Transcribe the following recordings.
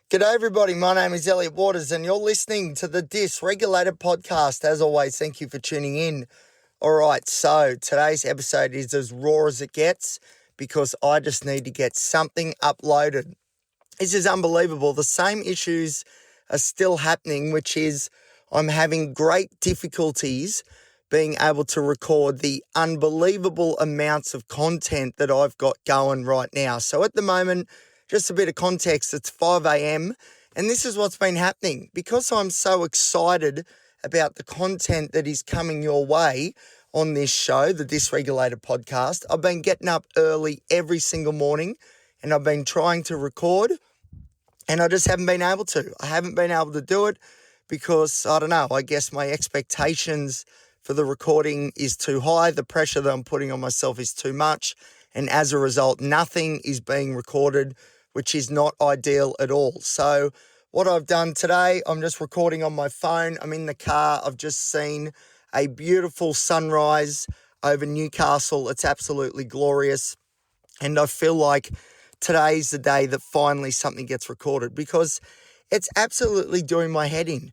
G'day everybody, my name is Elliot Waters and you're listening to the Dysregulated Podcast. As always, thank you for tuning in. All right, so today's episode is as raw as it gets because I just need to get something uploaded. This is unbelievable. The same issues are still happening, which is I'm having great difficulties being able to record the unbelievable amounts of content that I've got going right now. So at the moment, just a bit of context, it's 5 a.m. and this is what's been happening. Because I'm so excited about the content that is coming your way on this show, the Dysregulated Podcast, I've been getting up early every single morning and I've been trying to record and I just haven't been able to. I haven't been able to do it because, I don't know, I guess my expectations for the recording is too high. The pressure that I'm putting on myself is too much. And as a result, nothing is being recorded, which is not ideal at all. So what I've done today, I'm just recording on my phone. I'm in the car. I've just seen a beautiful sunrise over Newcastle. It's absolutely glorious. And I feel like today's the day that finally something gets recorded because it's absolutely doing my head in.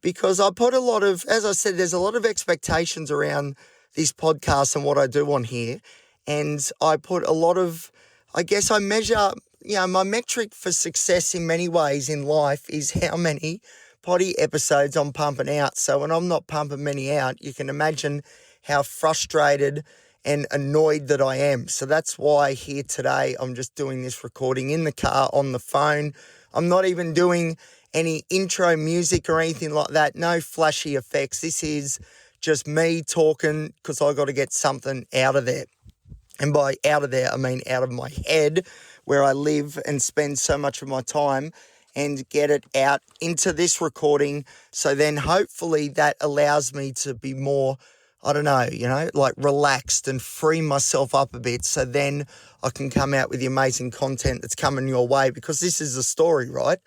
Because I put a lot of, as I said, there's a lot of expectations around this podcast and what I do on here. And I put a lot of, I guess I measure, my metric for success in many ways in life is how many potty episodes I'm pumping out. So when I'm not pumping many out, you can imagine how frustrated and annoyed that I am. So that's why here today I'm just doing this recording in the car on the phone. I'm not even doing any intro music or anything like that. No flashy effects. This is just me talking because I got to get something out of there. And by out of there, I mean out of my head where I live and spend so much of my time and get it out into this recording. So then hopefully that allows me to be more, relaxed and free myself up a bit. So then I can come out with the amazing content that's coming your way because this is the story, right?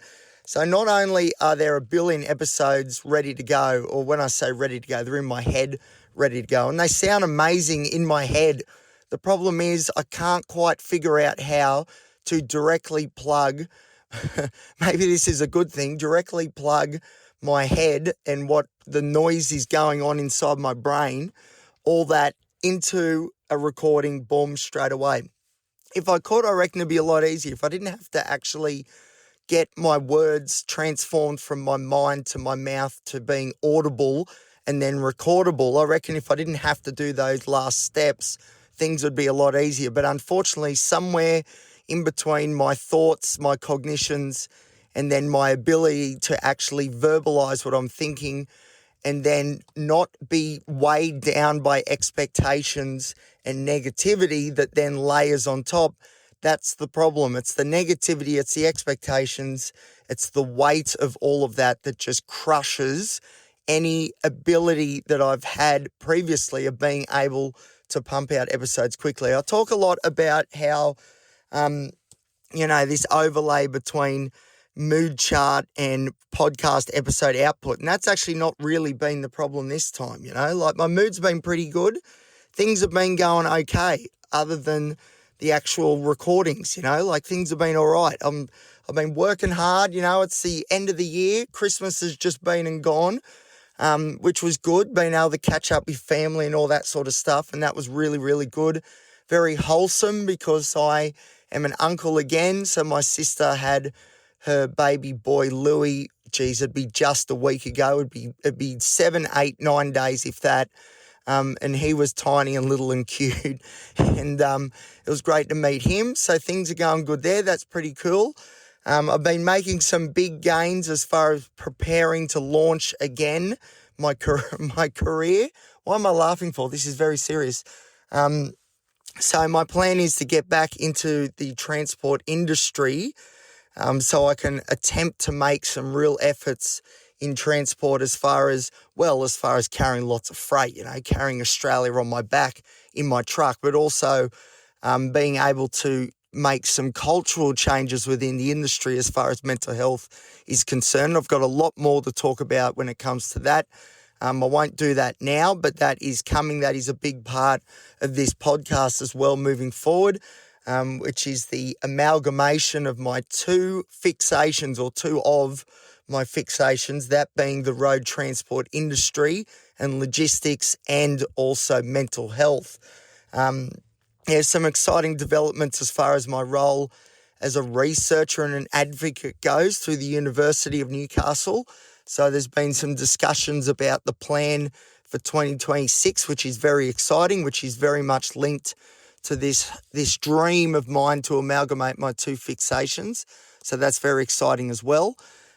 So not only are there a billion episodes ready to go, or when I say ready to go, they're in my head ready to go. And they sound amazing in my head. The problem is I can't quite figure out how to directly plug, maybe this is a good thing, directly plug my head and what the noise is going on inside my brain, all that into a recording, boom, straight away. If I could, I reckon it'd be a lot easier. If I didn't have to actually get my words transformed from my mind to my mouth to being audible and then recordable, I reckon if I didn't have to do those last steps, things would be a lot easier. But unfortunately, somewhere in between my thoughts, my cognitions, and then my ability to actually verbalize what I'm thinking and then not be weighed down by expectations and negativity that then layers on top, that's the problem. It's the negativity, it's the expectations, it's the weight of all of that that just crushes any ability that I've had previously of being able to pump out episodes quickly. I talk a lot about how, this overlay between mood chart and podcast episode output. And that's actually not really been the problem this time, Like my mood's been pretty good. Things have been going okay other than the actual recordings, like things have been all right. I've been working hard, it's the end of the year. Christmas has just been and gone. Which was good, being able to catch up with family and all that sort of stuff. And that was really, really good. Very wholesome because I am an uncle again. So my sister had her baby boy, Louis. Geez, it'd be just a week ago. It'd be 7, 8, 9 days, if that. And he was tiny and little and cute. And it was great to meet him. So things are going good there. That's pretty cool. I've been making some big gains as far as preparing to launch again my career. Why am I laughing for? This is very serious. So my plan is to get back into the transport industry so I can attempt to make some real efforts in transport as far as carrying lots of freight, carrying Australia on my back in my truck, but also being able to make some cultural changes within the industry as far as mental health is concerned. I've got a lot more to talk about when it comes to that. I won't do that now, but that is coming. That is a big part of this podcast as well moving forward. which is the amalgamation of my two fixations, or two of my fixations, that being the road transport industry and logistics, and also mental health. There's some exciting developments as far as my role as a researcher and an advocate goes through the University of Newcastle. So there's been some discussions about the plan for 2026, which is very exciting, which is very much linked to this dream of mine to amalgamate my two fixations. So that's very exciting as well.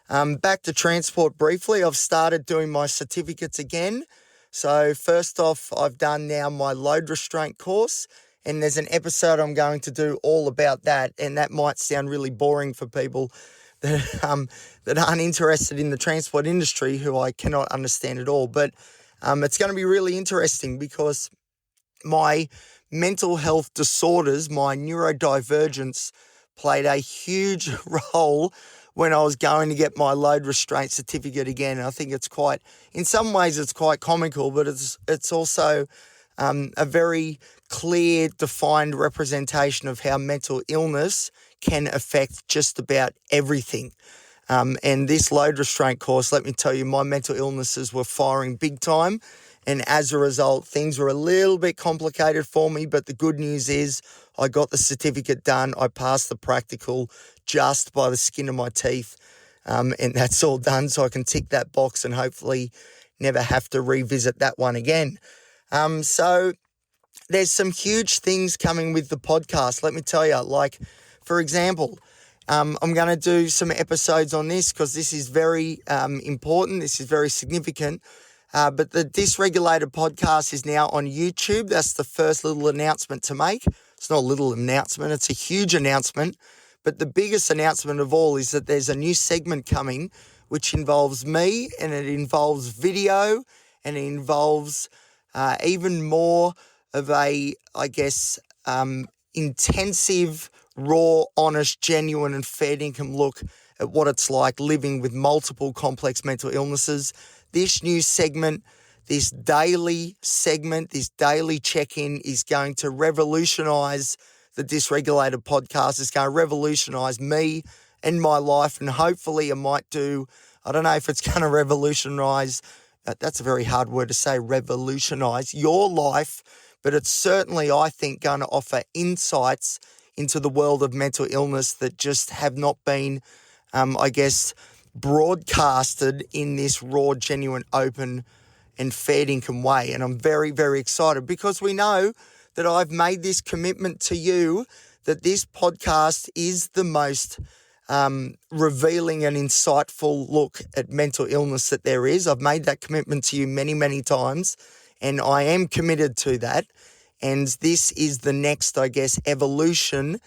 Back to transport briefly, I've started doing my certificates again. So first off, I've done now my load restraint course, and there's an episode I'm going to do all about that, and that might sound really boring for people that aren't interested in the transport industry, who I cannot understand at all. But it's going to be really interesting because my mental health disorders, my neurodivergence, played a huge role when I was going to get my load restraint certificate again. And I think it's quite, in some ways it's quite comical, but it's also a very clear, defined representation of how mental illness can affect just about everything. And this load restraint course, let me tell you, my mental illnesses were firing big time. And as a result, things were a little bit complicated for me. But the good news is I got the certificate done. I passed the practical just by the skin of my teeth. And that's all done. So I can tick that box and hopefully never have to revisit that one again. So there's some huge things coming with the podcast. Let me tell you, like, for example, I'm going to do some episodes on this because this is very important. This is very significant. But the Dysregulated Podcast is now on YouTube. That's the first little announcement to make. It's not a little announcement. It's a huge announcement. But the biggest announcement of all is that there's a new segment coming which involves me, and it involves video, and it involves even more of a, I guess, intensive, raw, honest, genuine and fair income look at what it's like living with multiple complex mental illnesses. This new segment, this daily segment, this daily check-in is going to revolutionise the Dysregulated Podcast. It's going to revolutionise me and my life, and hopefully it might do, I don't know if it's going to revolutionise, that's a very hard word to say, revolutionise your life, but it's certainly, I think, going to offer insights into the world of mental illness that just have not been, I guess, broadcasted in this raw, genuine, open and fair income way. And I'm very, very excited because we know that I've made this commitment to you that this podcast is the most revealing and insightful look at mental illness that there is. I've made that commitment to you many, many times, and I am committed to that. And this is the next, I guess, evolution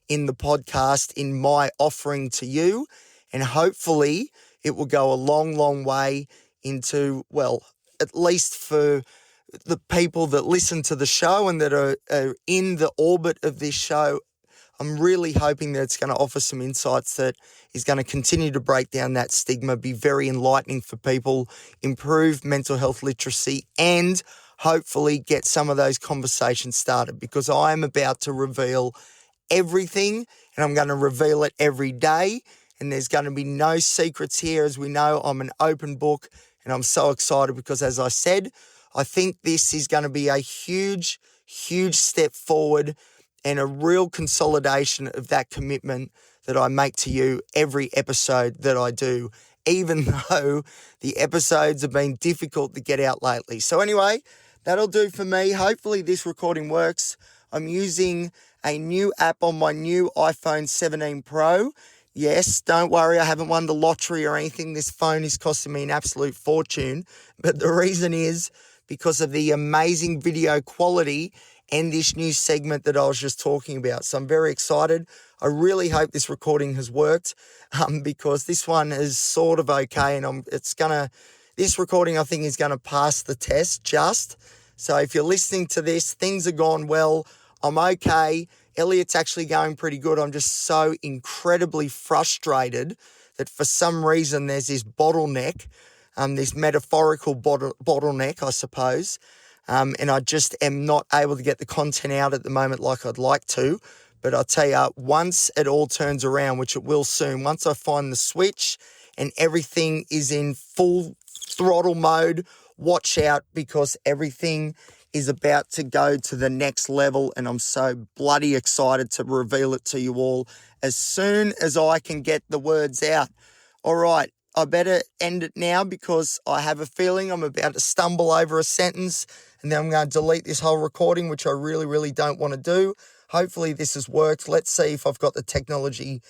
in the podcast, in my offering to you. And hopefully it will go a long, long way into, well, at least for the people that listen to the show and that are in the orbit of this show, I'm really hoping that it's going to offer some insights that is going to continue to break down that stigma, be very enlightening for people, improve mental health literacy, and hopefully get some of those conversations started, because I am about to reveal everything, and I'm going to reveal it every day. And there's going to be no secrets here. As we know, I'm an open book, and I'm so excited because, as I said, I think this is going to be a huge, huge step forward and a real consolidation of that commitment that I make to you every episode that I do, even though the episodes have been difficult to get out lately. So anyway, that'll do for me. Hopefully this recording works. I'm using a new app on my new iPhone 17 Pro. Yes, don't worry, I haven't won the lottery or anything. This phone is costing me an absolute fortune. But the reason is because of the amazing video quality and this new segment that I was just talking about. So I'm very excited. I really hope this recording has worked because this one is sort of okay, and this recording I think is going to pass the test just. So if you're listening to this, things have gone well. I'm okay. Elliot's actually going pretty good. I'm just so incredibly frustrated that for some reason there's this bottleneck, this metaphorical bottleneck, I suppose, and I just am not able to get the content out at the moment like I'd like to. But I'll tell you, once it all turns around, which it will soon, once I find the switch and everything is in full throttle mode, watch out, because everything is about to go to the next level, and I'm so bloody excited to reveal it to you all as soon as I can get the words out. All right, I better end it now because I have a feeling I'm about to stumble over a sentence and then I'm going to delete this whole recording, which I really, really don't want to do. Hopefully this has worked. Let's see if I've got the technology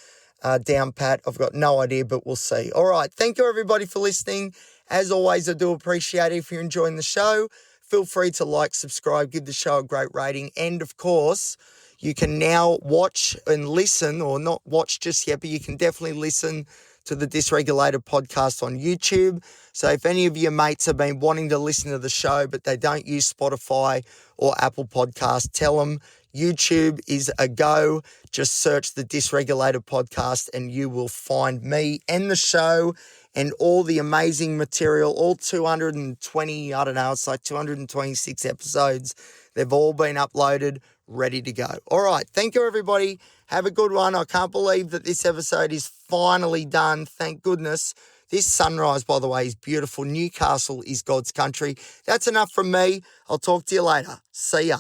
down pat. I've got no idea, but we'll see. All right, thank you everybody for listening. As always, I do appreciate it. If you're enjoying the show, feel free to like, subscribe, give the show a great rating. And of course, you can now watch and listen, or not watch just yet, but you can definitely listen to the Dysregulated Podcast on YouTube. So if any of your mates have been wanting to listen to the show, but they don't use Spotify or Apple Podcasts, tell them YouTube is a go. Just search the Dysregulated Podcast and you will find me and the show and all the amazing material, all 220, it's like 226 episodes. They've all been uploaded, ready to go. All right, thank you, everybody. Have a good one. I can't believe that this episode is finally done. Thank goodness. This sunrise, by the way, is beautiful. Newcastle is God's country. That's enough from me. I'll talk to you later. See ya.